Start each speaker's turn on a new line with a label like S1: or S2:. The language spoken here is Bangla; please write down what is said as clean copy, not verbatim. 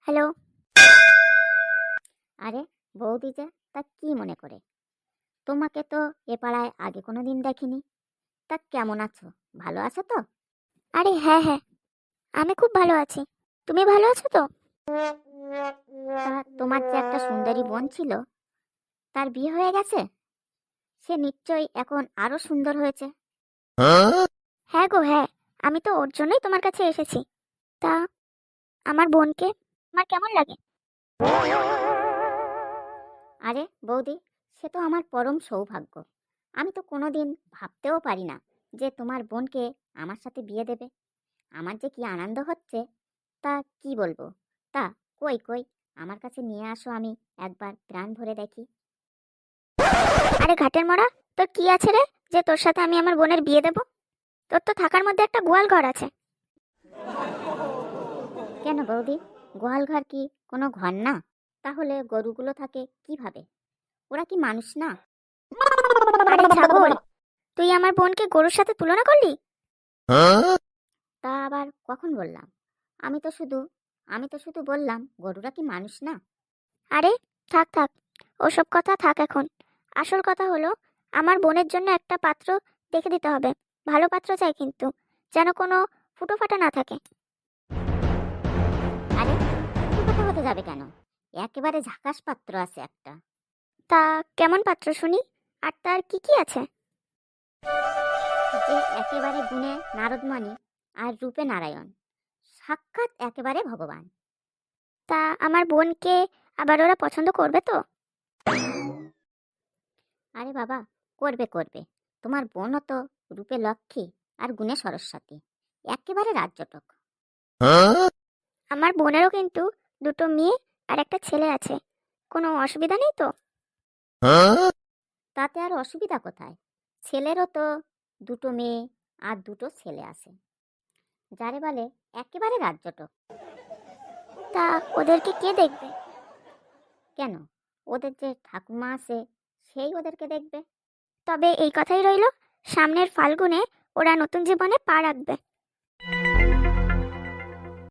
S1: হ্যালো। আরে বৌদি যে, তা কি মনে করে? তোমাকে তো এ পাড়ায় আগে কোনোদিন দেখিনি। তা কেমন আছো? ভালো আছো তো? আরে হ্যাঁ হ্যাঁ, আমি খুব ভালো আছি। তুমি ভালো আছো তো? তা তোমার যে একটা সুন্দরী বোন ছিল, তার বিয়ে হয়ে গেছে? সে নিশ্চয়ই এখন আরো সুন্দর হয়েছে। হ্যাঁ গো হ্যাঁ, আমি তো ওর জন্যই তোমার কাছে এসেছি। তা আমার বোনকে আমার কেমন লাগে? আরে বৌদি, সে তো আমার পরম সৌভাগ্য। আমি তো কোনোদিন ভাবতেও পারি না যে তোমার বোনকে আমার সাথে বিয়ে দেবে। আমার যে কি আনন্দ হচ্ছে, তা কি বলবো। তা কই কই, আমার কাছে নিয়ে আসো, আমি একবার প্রাণ ভরে দেখি। আরে ঘাটের মরা, তোর কি আছে রে যে তোর সাথে আমি আমার বোনের বিয়ে দেব? তোর তো থাকার মধ্যে একটা গোয়াল ঘর আছে। কেন বৌদি, গোয়াল ঘর কি কোনো ঘর না? তাহলে গরুগুলো থাকে কিভাবে? ওরা কি মানুষ না? আরে ছাগল, তুই আমার বোনকে গরুর সাথে তুলনা করলি? তা আবার কখন বললাম? আমি তো শুধু আমি তো শুধু বললাম গরুরা কি মানুষ না। আরে থাক থাক, ওসব কথা থাক এখন। আসল কথা হলো, আমার বোনের জন্য একটা পাত্র দেখে দিতে হবে। ভালো পাত্র চাই কিন্তু, যেন কোনো ফুটো ফাটা না থাকে। আরে ফুটো ফাটা হতে যাবে কেন? একেবারে ঝাকাস পাত্র আছে একটা। তা কেমন পাত্র শুনি? আর তার কি কি আছে? যে একেবারে গুণে নারদমণি আর রূপে নারায়ণ, সাক্ষাৎ একেবারে ভগবান। তা আমার বোনকে আবার ওরা পছন্দ করবে তো? আরে বাবা, করবে করবে। তোমার বোনও তো রূপে লক্ষ্মী আর গুণে সরস্বতী, একেবারে রাজ্যটক। আমার বোনেরও কিন্তু দুটো মেয়ে আর একটা ছেলে আছে। কোনো অসুবিধা নেই তো? তাতে আর অসুবিধা কোথায়? ছেলেরও তো দুটো মেয়ে আর দুটো ছেলে আছে, যারে বলে একেবারে রাজ্যটক। তা ওদেরকে কে দেখবে? কেন, ওদের যে ঠাকুমা আছে, সেই ওদেরকে দেখবে। তবে এই কথাই রইল, সামনের ফাল্গুনে ওরা নতুন জীবনে পা রাখবে।